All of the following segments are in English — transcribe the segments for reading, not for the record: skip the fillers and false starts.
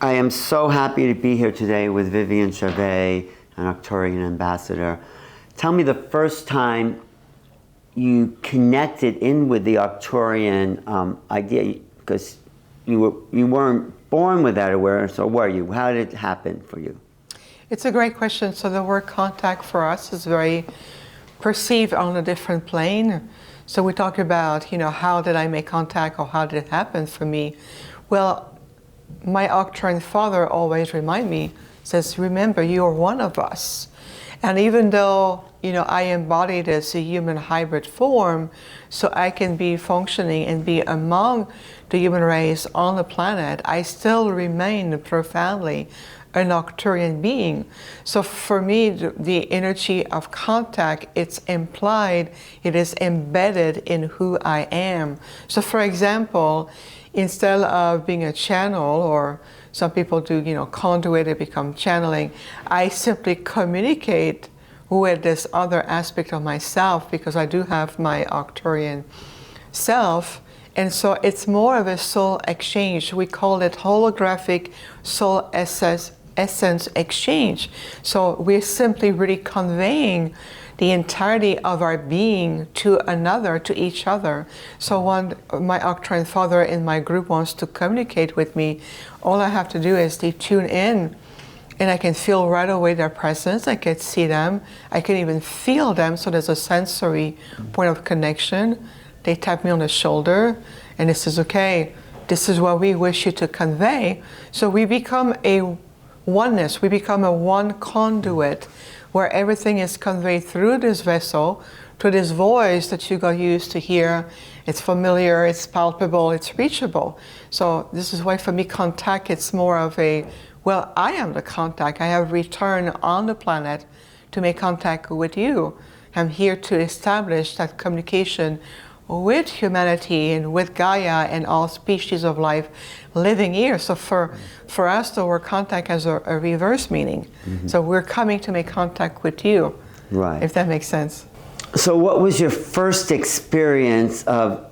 I am so happy to be here today with Viviane Chauvet, an Arcturian ambassador. Tell me the first time you connected in with the Arcturian idea, because you weren't born with that awareness, or were you? How did it happen for you? It's a great question. So the word contact for us is very perceived on a different plane. So we talk about, how did I make contact, or how did it happen for me? Well, my Arcturian father always remind me, says, remember, you are one of us. And even though, I embodied as a human hybrid form, so I can be functioning and be among the human race on the planet, I still remain profoundly an Arcturian being. So for me, the energy of contact, it's implied, it is embedded in who I am. So for example, instead of being a channel, or some people do, conduit, it become channeling, I simply communicate with this other aspect of myself, because I do have my Arcturian self. And so it's more of a soul exchange. We call it holographic soul essence exchange. So we're simply really conveying the entirety of our being to another, to each other. So when my Arcturian father in my group wants to communicate with me, all I have to do is they tune in, and I can feel right away their presence. I can see them. I can even feel them. So there's a sensory point of connection. They tap me on the shoulder, and it says, okay, this is what we wish you to convey. So we become a oneness. We become a one conduit, where everything is conveyed through this vessel, through this voice that you got used to hear. It's familiar, it's palpable, it's reachable. So this is why for me, contact, it's more of a, well, I am the contact. I have returned on the planet to make contact with you. I'm here to establish that communication with humanity and with Gaia and all species of life living here. So for us, the word contact has a reverse meaning. Mm-hmm. So we're coming to make contact with you, right? If that makes sense. So what was your first experience of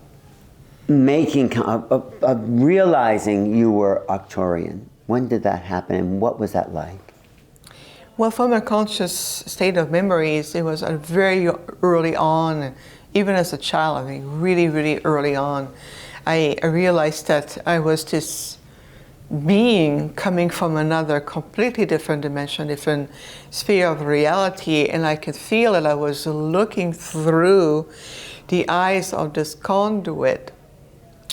of realizing you were Arcturian? When did that happen, and what was that like? Well, from a conscious state of memories, it was very early on. Even as a child, really, really early on, I realized that I was this being coming from another completely different dimension, different sphere of reality, and I could feel that I was looking through the eyes of this conduit.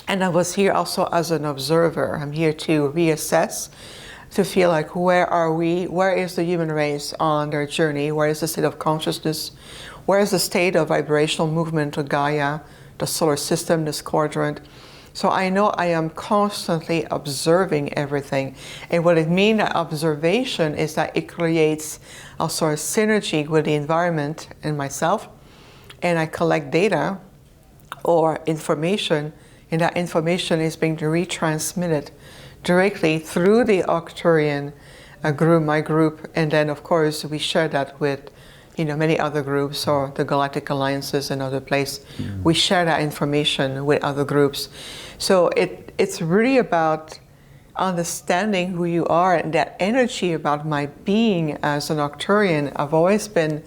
And I was here also as an observer. I'm here to reassess, to feel like, where are we? Where is the human race on their journey? Where is the state of consciousness? Where is the state of vibrational movement to Gaia, the solar system, this quadrant? So I know I am constantly observing everything. And what it means, observation, is that it creates also a synergy with the environment and myself. And I collect data or information, and that information is being retransmitted directly through the Arcturian group, my group. And then, of course, we share that with many other groups, or the galactic alliances and other places. Mm-hmm. We share that information with other groups. So it's really about understanding who you are, and that energy about my being as an Arcturian. I've always been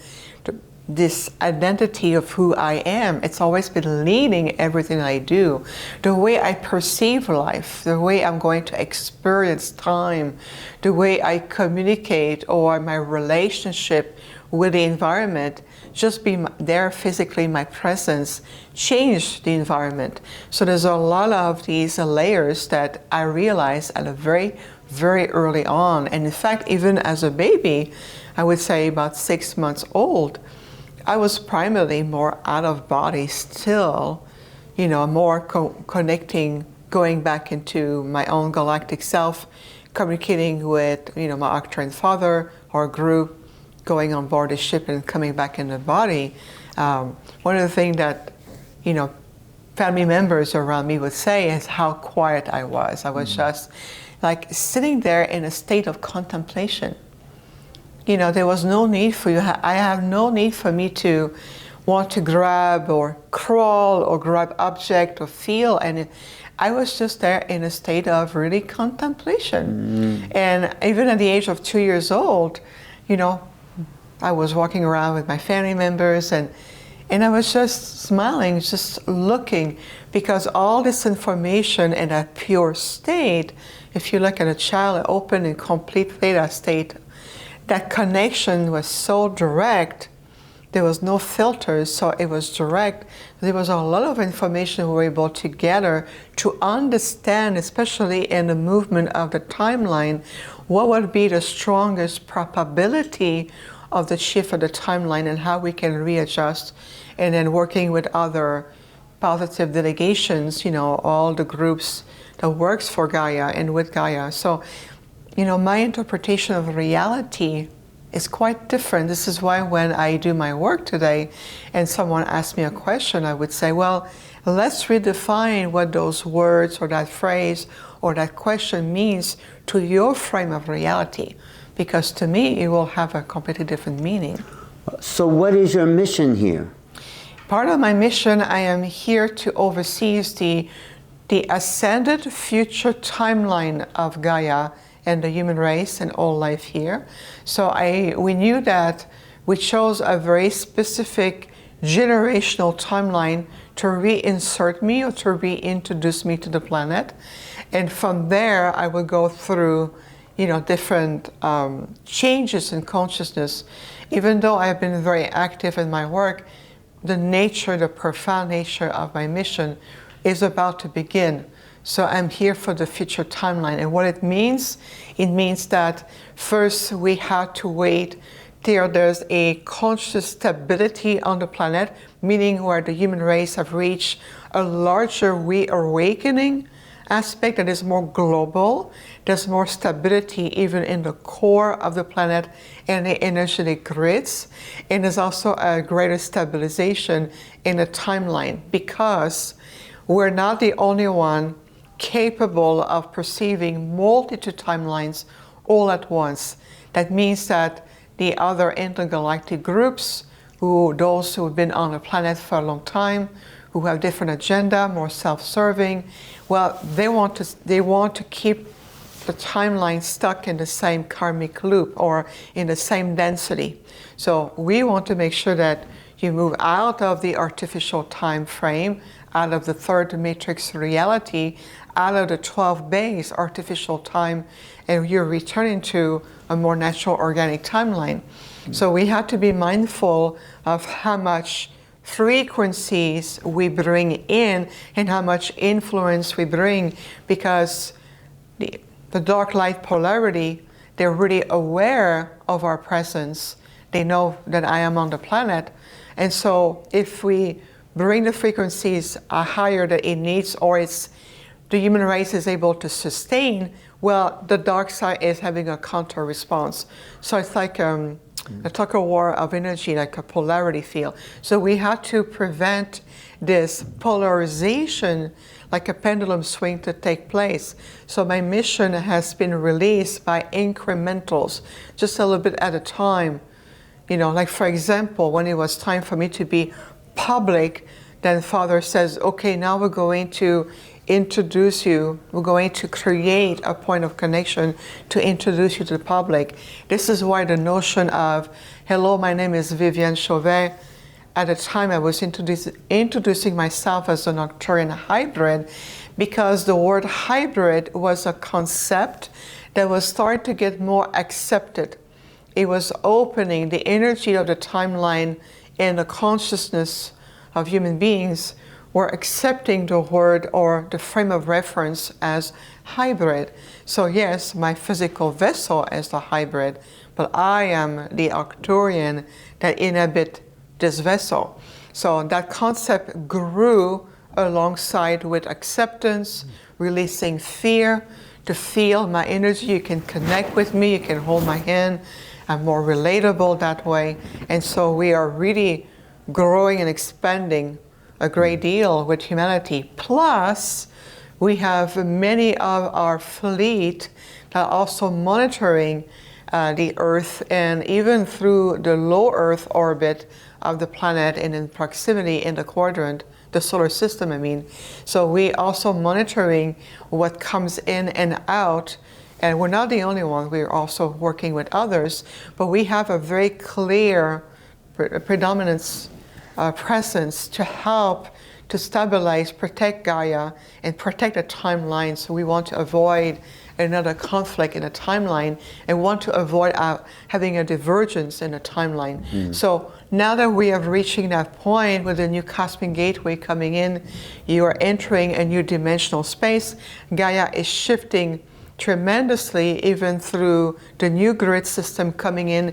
this identity of who I am. It's always been leading everything I do. The way I perceive life, the way I'm going to experience time, the way I communicate, or my relationship with the environment, just be there physically, my presence changed the environment. So there's a lot of these layers that I realized at a very, very early on. And in fact, even as a baby, I would say about 6 months old, I was primarily more out of body still, more connecting, going back into my own galactic self, communicating with, my Arcturian father or group, going on board the ship and coming back in the body. One of the things that, family members around me would say is how quiet I was. I was just like sitting there in a state of contemplation. There was no need for you. I have no need for me to want to grab or crawl or grab object or feel. And I was just there in a state of really contemplation. And even at the age of 2 years old, you know, I was walking around with my family members and I was just smiling, just looking, because all this information in that pure state, if you look at a child, open and complete theta state, that connection was so direct. There was no filters, so it was direct. There was a lot of information we were able to gather to understand, especially in the movement of the timeline, what would be the strongest probability of the shift of the timeline and how we can readjust. And then working with other positive delegations, you know, all the groups that works for Gaia and with Gaia. So, you know, my interpretation of reality is quite different. This is why when I do my work today and someone asks me a question, I would say, well, let's redefine what those words or that phrase or that question means to your frame of reality, because to me it will have a completely different meaning. So what is your mission here? Part of my mission, I am here to oversee the ascended future timeline of Gaia and the human race and all life here. So we knew that we chose a very specific generational timeline to reinsert me or to reintroduce me to the planet. And from there, I would go through, you know, different changes in consciousness. Even though I have been very active in my work, the nature, the profound nature of my mission is about to begin. So I'm here for the future timeline. And what it means that first we have to wait till there's a conscious stability on the planet, meaning where the human race have reached a larger reawakening aspect that is more global. There's more stability even in the core of the planet and the energetic grids. And there's also a greater stabilization in the timeline, because we're not the only one capable of perceiving multitude timelines all at once. That means that the other intergalactic groups, those who have been on the planet for a long time, who have different agenda, more self-serving, well, they want to keep the timeline stuck in the same karmic loop or in the same density. So we want to make sure that you move out of the artificial time frame, out of the third matrix reality, out of the 12 base artificial time, and you're returning to a more natural organic timeline. So we have to be mindful of how much frequencies we bring in and how much influence we bring, because the dark light polarity, they're really aware of our presence. They know that I am on the planet. And so if we bring the frequencies higher than it needs, or the human race is able to sustain, well, the dark side is having a counter response. So it's like a tug of war of energy, like a polarity field. So we have to prevent this polarization, like a pendulum swing, to take place. So my mission has been released by incrementals, just a little bit at a time. You know, like for example, when it was time for me to be public, then Father says, okay, now we're going to introduce you, we're going to create a point of connection to introduce you to the public. This is why the notion of, hello, my name is Viviane Chauvet. At the time I was introducing myself as an Arcturian hybrid, because the word hybrid was a concept that was starting to get more accepted. It was opening the energy of the timeline and the consciousness of human beings were accepting the word or the frame of reference as hybrid. So yes, my physical vessel is the hybrid, but I am the Arcturian that inhabit this vessel. So that concept grew alongside with acceptance, releasing fear, to feel my energy. You can connect with me, you can hold my hand. I'm more relatable that way. And so we are really growing and expanding a great deal with humanity. Plus, we have many of our fleet that are also monitoring the Earth, and even through the low Earth orbit of the planet and in proximity in the quadrant the solar system, I mean. So we also monitoring what comes in and out, and we're not the only one, we're also working with others, but we have a very clear predominance presence to help to stabilize, protect Gaia, and protect the timeline. So we want to avoid another conflict in the timeline and want to avoid having a divergence in the timeline. So now that we are reaching that point with the new cosmic gateway coming in, you are entering a new dimensional space. Gaia is shifting tremendously, even through the new grid system coming in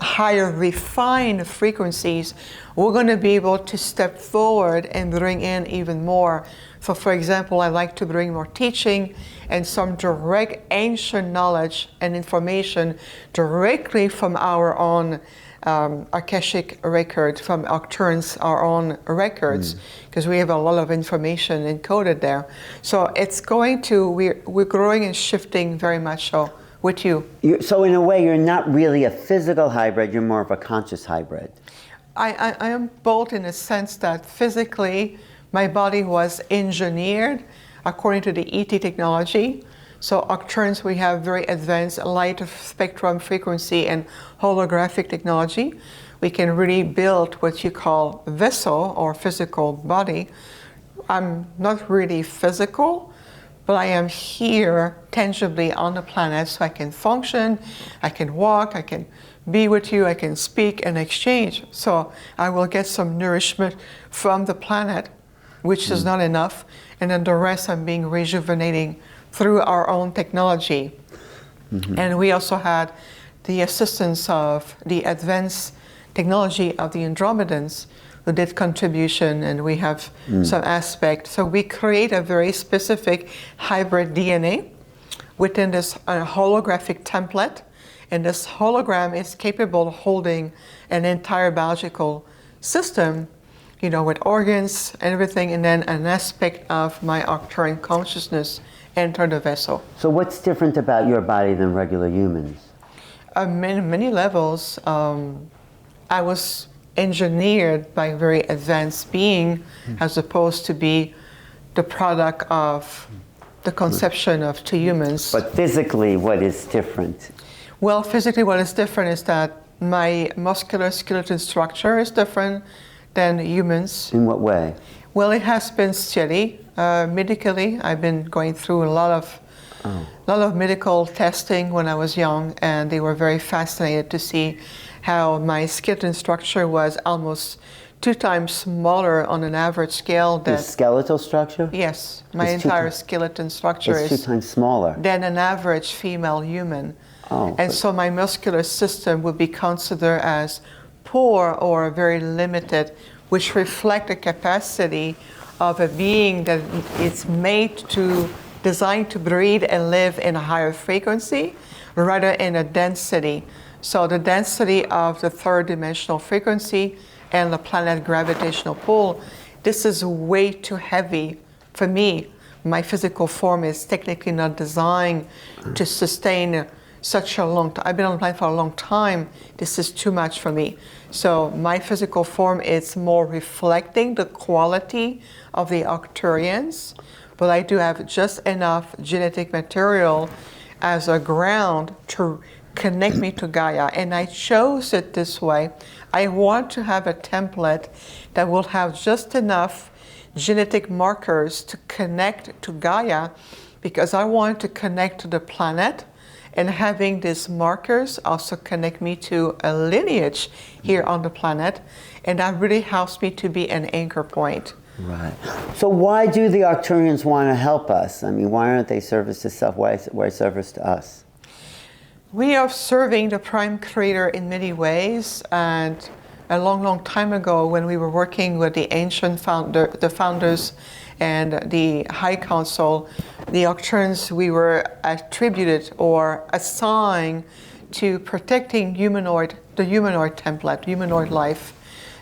higher refined frequencies. We're going to be able to step forward and bring in even more. So for example, I like to bring more teaching and some direct ancient knowledge and information directly from our own Akashic record, from Arcturians, our own records, because we have a lot of information encoded there. So it's going to, we're growing and shifting very much so with you. So in a way, you're not really a physical hybrid, you're more of a conscious hybrid. I am both in the sense that physically my body was engineered according to the ET technology. So Arcturians, we have very advanced light spectrum frequency and holographic technology. We can really build what you call vessel or physical body. I'm not really physical, but I am here tangibly on the planet, so I can function, I can walk, I can be with you, I can speak and exchange. So I will get some nourishment from the planet, which is not enough, and then the rest I'm being rejuvenating through our own technology. And we also had the assistance of the advanced technology of the Andromedans who did contribution, and we have some aspect. So we create a very specific hybrid DNA within this holographic template, and this hologram is capable of holding an entire biological system, you know, with organs and everything, and then an aspect of my Arcturian consciousness enter the vessel. So what's different about your body than regular humans? Many levels. I was engineered by a very advanced being as opposed to be the product of the conception of two humans. But physically, what is different? Well, physically what is different is that my muscular skeleton structure is different than humans. In what way? Well, it has been steady. Medically, I've been going through a lot of medical testing when I was young, and they were very fascinated to see how my skeleton structure was almost 2 times smaller on an average scale. The skeletal structure? Yes, my entire skeleton structure is is 2 times smaller than an average female human. Oh, and so my muscular system would be considered as poor or very limited, which reflect the capacity of a being that is made to, designed to breathe and live in a higher frequency rather in a density. So the density of the 3rd dimensional frequency and the planet gravitational pull, this is way too heavy for me. My physical form is technically not designed to sustain such a long time. I've been on the planet for a long time. This is too much for me. So my physical form is more reflecting the quality of the Arcturians, but I do have just enough genetic material as a ground to connect me to Gaia, and I chose it this way. I want to have a template that will have just enough genetic markers to connect to Gaia, because I want to connect to the planet, and having these markers also connect me to a lineage here on the planet, and that really helps me to be an anchor point. Right. So why do the Arcturians want to help us? I mean, why aren't they service to self? Why service to us? We are serving the Prime Creator in many ways, and a long time ago when we were working with the ancient the founders and the High Council, the Arcturians, we were attributed or assigned to protecting the humanoid template, humanoid life.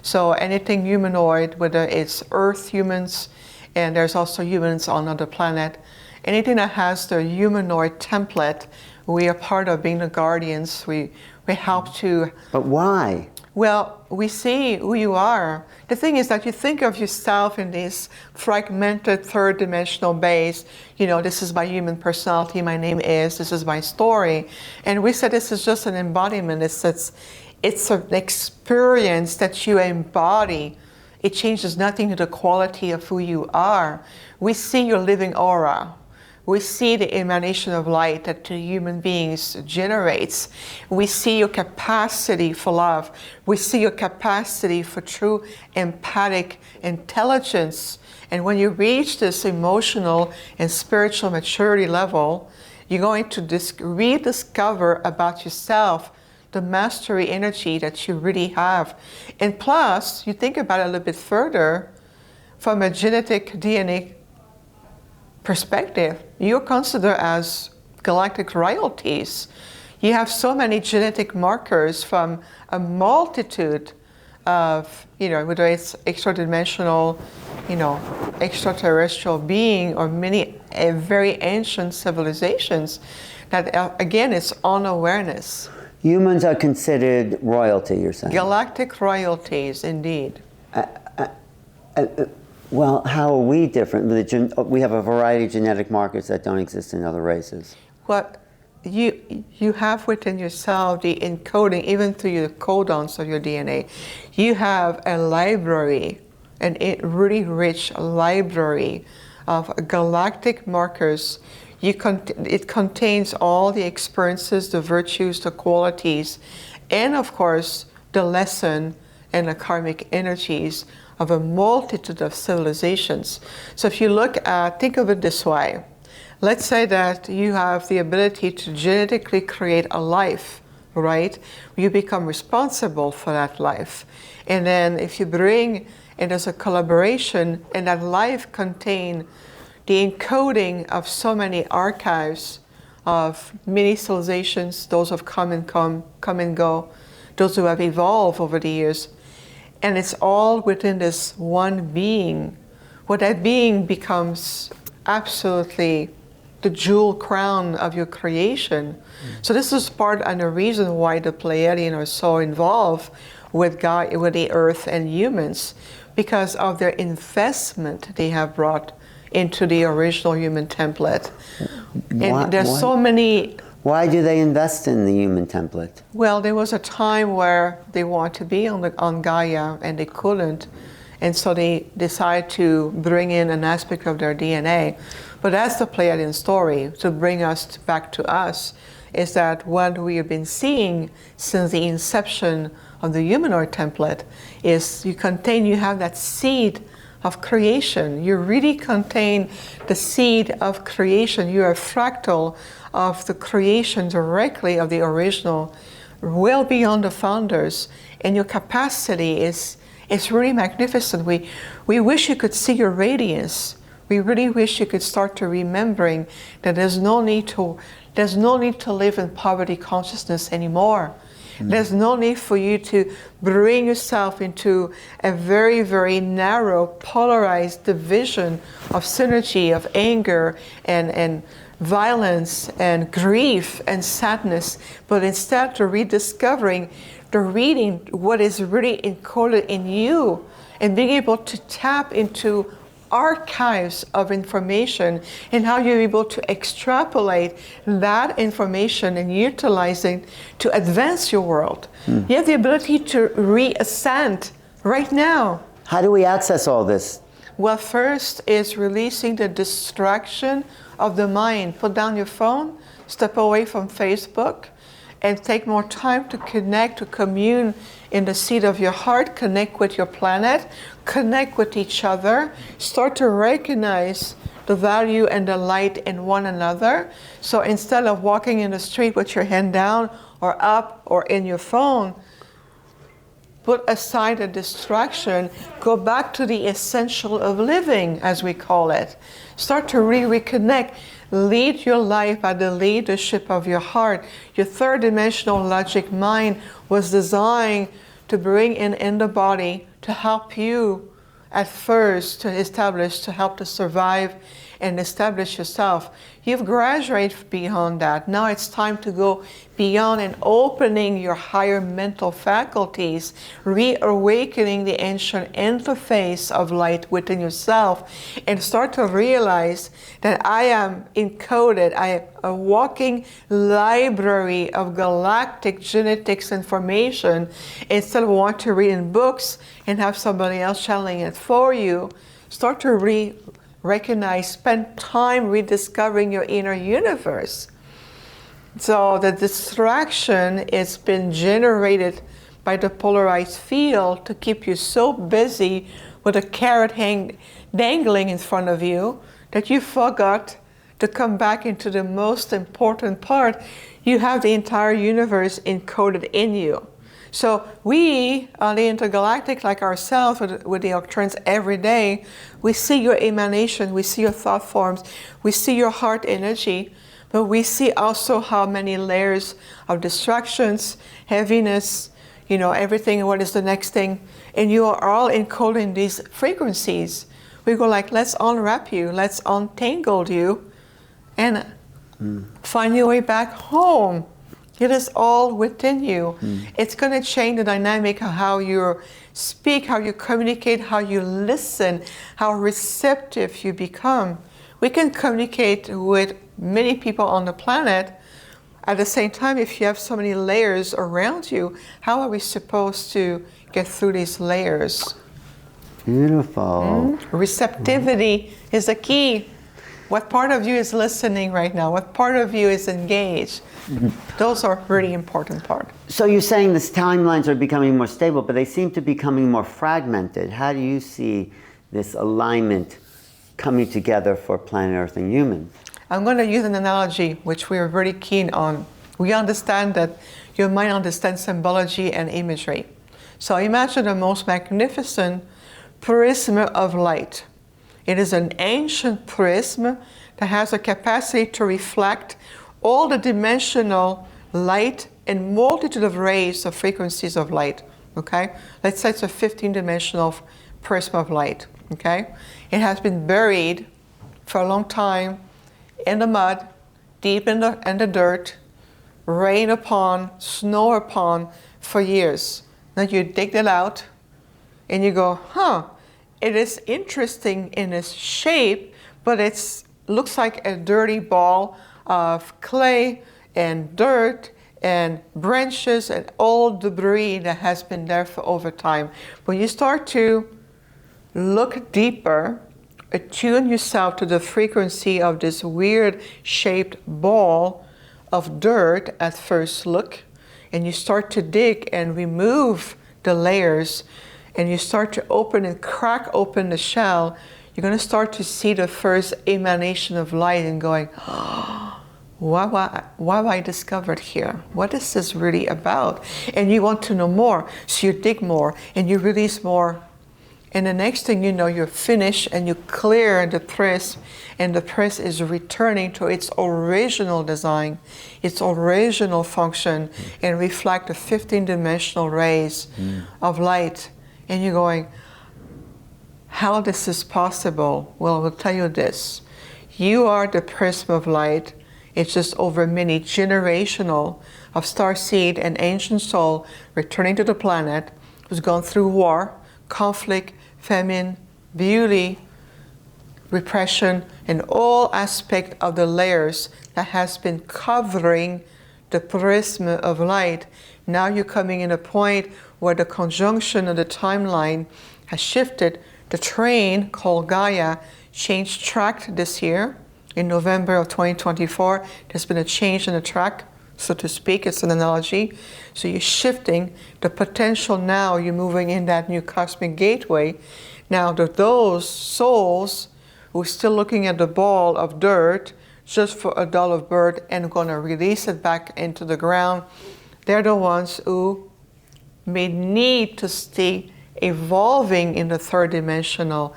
So anything humanoid, whether it's Earth humans, and there's also humans on another planet, anything that has the humanoid template, we are part of being the guardians. We help to... But why? Well, we see who you are. The thing is that you think of yourself in this fragmented third dimensional base. You know, this is my human personality, my name is, this is my story. And we said this is just an embodiment. It's an experience that you embody. It changes nothing to the quality of who you are. We see your living aura. We see the emanation of light that the human beings generates. We see your capacity for love. We see your capacity for true empathic intelligence. And when you reach this emotional and spiritual maturity level, you're going to rediscover about yourself the mastery energy that you really have. And plus, you think about it a little bit further, from a genetic DNA perspective, you're considered as galactic royalties. You have so many genetic markers from a multitude of, whether it's extra-dimensional, extraterrestrial being or many very ancient civilizations that, again, it's unawareness. Humans are considered royalty, you're saying? Galactic royalties, indeed. Well, how are we different? We have a variety of genetic markers that don't exist in other races. What you have within yourself the encoding, even through your codons of your DNA. You have a library, a really rich library of galactic markers. It contains all the experiences, the virtues, the qualities, and of course, the lesson and the karmic energies of a multitude of civilizations. So if you think of it this way, let's say that you have the ability to genetically create a life, right? You become responsible for that life. And then if you bring, and there's a collaboration, and that life contain the encoding of so many archives of many civilizations, those have come and go, those who have evolved over the years. And it's all within this one being. What that being becomes absolutely the jewel crown of your creation. So this is part and the reason why the Pleiadians are so involved with God, with the earth and humans, because of their investment they have brought into the original human template. And there's so many. Why do they invest in the human template? Well, there was a time where they wanted to be on Gaia and they couldn't. And so they decided to bring in an aspect of their DNA. But that's the Pleiadian story, to bring us back to us, is that what we have been seeing since the inception of the humanoid template is you have that seed of creation. You really contain the seed of creation. You're a fractal of the creation directly of the original, well beyond the founders. And your capacity is really magnificent. We wish you could see your radiance. We really wish you could start to remembering that there's no need to live in poverty consciousness anymore. There's no need for you to bring yourself into a very, very narrow, polarized division of synergy, of anger and violence and grief and sadness, but instead to rediscovering, reading what is really encoded in you and being able to tap into archives of information and how you're able to extrapolate that information and utilizing to advance your world. You have the ability to reascend right now. How do we access all this? Well, first is releasing the distraction of the mind. Put down your phone, step away from Facebook, and take more time to connect, to commune in the seat of your heart, connect with your planet, connect with each other, start to recognize the value and the light in one another. So instead of walking in the street with your hand down or up or in your phone, put aside a distraction, go back to the essential of living, as we call it. Start to reconnect. Lead your life by the leadership of your heart. Your third dimensional logic mind was designed to bring in the body to help you at first to establish, to help to survive, and establish yourself. You've graduated beyond that. Now it's time to go beyond and opening your higher mental faculties, reawakening the ancient interface of light within yourself, and start to realize that I am encoded. I am a walking library of galactic genetics information. Instead of wanting to read in books and have somebody else channeling it for you, start to recognize, spend time rediscovering your inner universe. So the distraction has been generated by the polarized field to keep you so busy with a carrot dangling in front of you that you forgot to come back into the most important part. You have the entire universe encoded in you. So we, the intergalactic, like ourselves, with the Octrans every day, we see your emanation, we see your thought forms, we see your heart energy, but we see also how many layers of distractions, heaviness, you know, everything, what is the next thing, and you are all encoding these frequencies. We go like, let's unwrap you, let's untangle you, and find your way back home. It is all within you. It's going to change the dynamic of how you speak, how you communicate, how you listen, how receptive you become. We can communicate with many people on the planet. At the same time, if you have so many layers around you, how are we supposed to get through these layers? Beautiful. Receptivity is the key. What part of you is listening right now? What part of you is engaged? Those are really important parts. So you're saying these timelines are becoming more stable, but they seem to be becoming more fragmented. How do you see this alignment coming together for planet Earth and humans? I'm going to use an analogy which we are very keen on. We understand that your mind understands symbology and imagery. So imagine the most magnificent prism of light. It is an ancient prism that has a capacity to reflect all the dimensional light and multitude of rays of frequencies of light, okay? Let's say it's a 15-dimensional prism of light, okay? It has been buried for a long time in the mud, deep in the dirt, rain upon, snow upon for years. Now you dig it out and you go, it is interesting in its shape, but it looks like a dirty ball of clay and dirt and branches and old debris that has been there for over time. When you start to look deeper, attune yourself to the frequency of this weird shaped ball of dirt at first look, and you start to dig and remove the layers, and you start to open and crack open the shell, you're going to start to see the first emanation of light and going, what have I discovered here? What is this really about? And you want to know more, so you dig more and you release more. And the next thing you know, you're finished and you clear the press, and the press is returning to its original design, its original function, and reflect the 15-dimensional rays of light. And you're going, how this is possible? Well, I will tell you this. You are the prism of light. It's just over many generational of starseed and ancient soul returning to the planet, who's gone through war, conflict, famine, beauty, repression, and all aspects of the layers that has been covering the prism of light. Now you're coming in a point where the conjunction of the timeline has shifted. The train called Gaia changed track this year. In November of 2024, there's been a change in the track, so to speak. It's an analogy. So you're shifting the potential now. You're moving in that new cosmic gateway. Now, those souls who are still looking at the ball of dirt just for a doll of birth and going to release it back into the ground, they're the ones who may need to stay evolving in the third-dimensional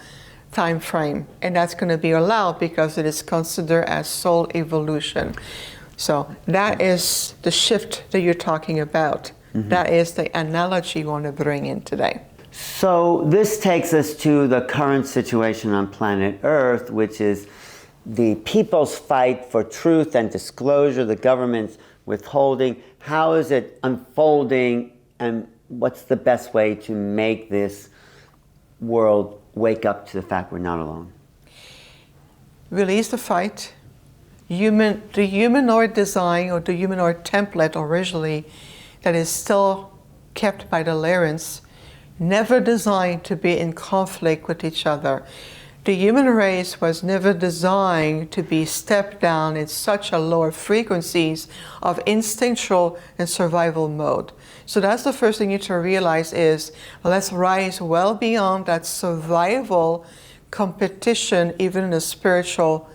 time frame, and that's going to be allowed because it is considered as soul evolution. So that is the shift that you're talking about. That is the analogy you want to bring in today. So this takes us to the current situation on planet Earth, which is the people's fight for truth and disclosure, the government's withholding. How is it unfolding, and what's the best way to make this world wake up to the fact we're not alone? Release the fight. The humanoid design, or the humanoid template originally, that is still kept by the Lyrans, never designed to be in conflict with each other. The human race was never designed to be stepped down in such a lower frequencies of instinctual and survival mode. So that's the first thing you need to realize is, let's rise well beyond that survival competition, even in the spiritual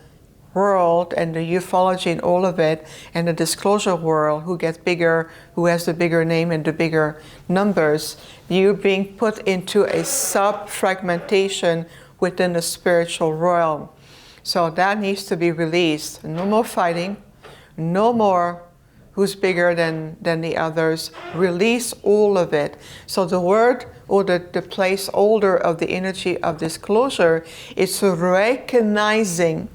world and the ufology and all of it, and the disclosure world, who gets bigger, who has the bigger name and the bigger numbers. You're being put into a sub-fragmentation within the spiritual realm. So that needs to be released. No more fighting, no more who's bigger than the others. Release all of it. So the word, or the placeholder of the energy of disclosure, is recognizing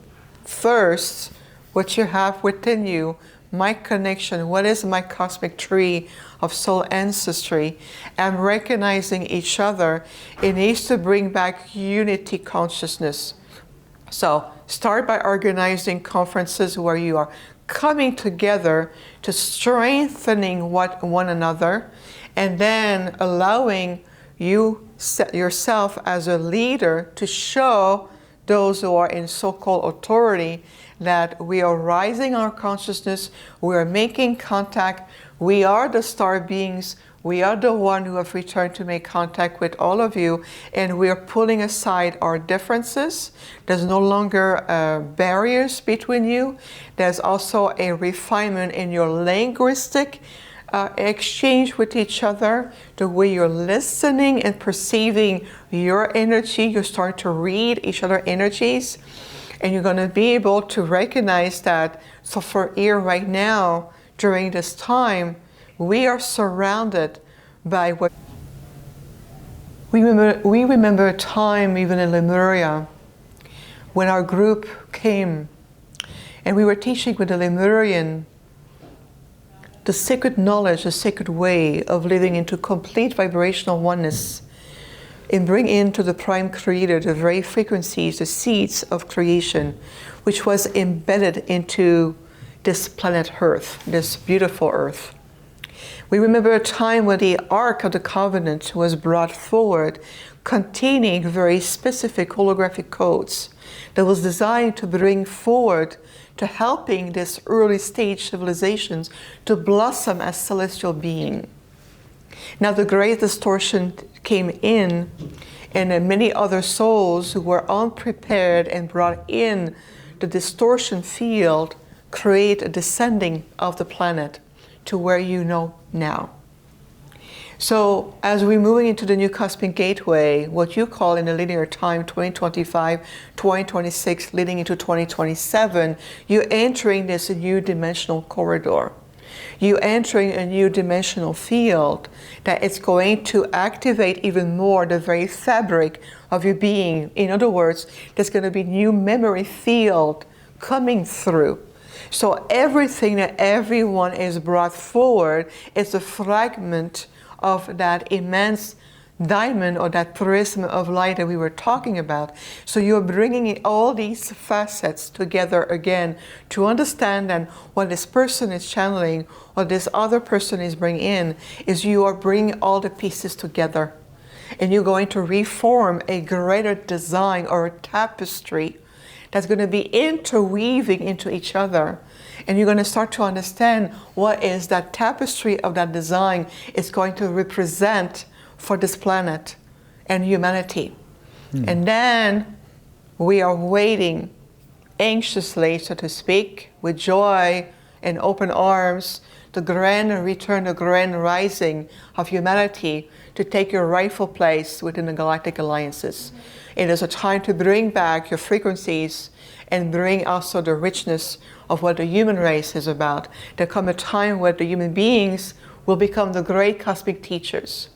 first what you have within you, my connection, what is my cosmic tree of soul ancestry, and recognizing each other. It needs to bring back unity consciousness. So start by organizing conferences where you are coming together to strengthening one another, and then allowing yourself as a leader to show those who are in so-called authority that we are rising our consciousness, we are making contact, we are the star beings, we are the one who have returned to make contact with all of you, and we are pulling aside our differences. There's no longer barriers between you. There's also a refinement in your linguistic exchange with each other, the way you're listening and perceiving your energy. You're starting to read each other's energies, and you're going to be able to recognize that. So for here right now, during this time, we are surrounded by what we remember a time even in Lemuria when our group came and we were teaching with the Lemurian the sacred knowledge, the sacred way of living into complete vibrational oneness, and bring into the prime creator the very frequencies, the seeds of creation, which was embedded into this planet Earth, this beautiful Earth. We remember a time when the Ark of the Covenant was brought forward, containing very specific holographic codes that was designed to bring forward to helping this early stage civilizations to blossom as celestial being. Now the great distortion came in, and many other souls who were unprepared and brought in the distortion field create a descending of the planet to where you know now. So as we're moving into the new cosmic gateway, what you call in the linear time 2025, 2026, leading into 2027, you're entering this new dimensional corridor. You're entering a new dimensional field that is going to activate even more the very fabric of your being. In other words, there's going to be new memory field coming through. So everything that everyone is brought forward is a fragment of that immense diamond or that prism of light that we were talking about. So you're bringing all these facets together again to understand that what this person is channeling or this other person is bringing in is you are bringing all the pieces together, and you're going to reform a greater design or a tapestry that's going to be interweaving into each other. And you're going to start to understand what is that tapestry of that design is going to represent for this planet and humanity. And then we are waiting anxiously, so to speak, with joy and open arms, the grand return, the grand rising of humanity to take your rightful place within the galactic alliances. It is a time to bring back your frequencies and bring also the richness of what the human race is about. There come a time where the human beings will become the great cosmic teachers.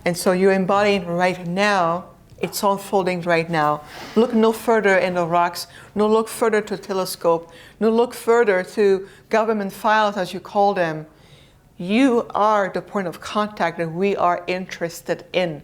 And so you're embodying right now It's unfolding right now. Look no further in the rocks, no look further to telescope, no look further to government files, as you call them. You are the point of contact that we are interested in.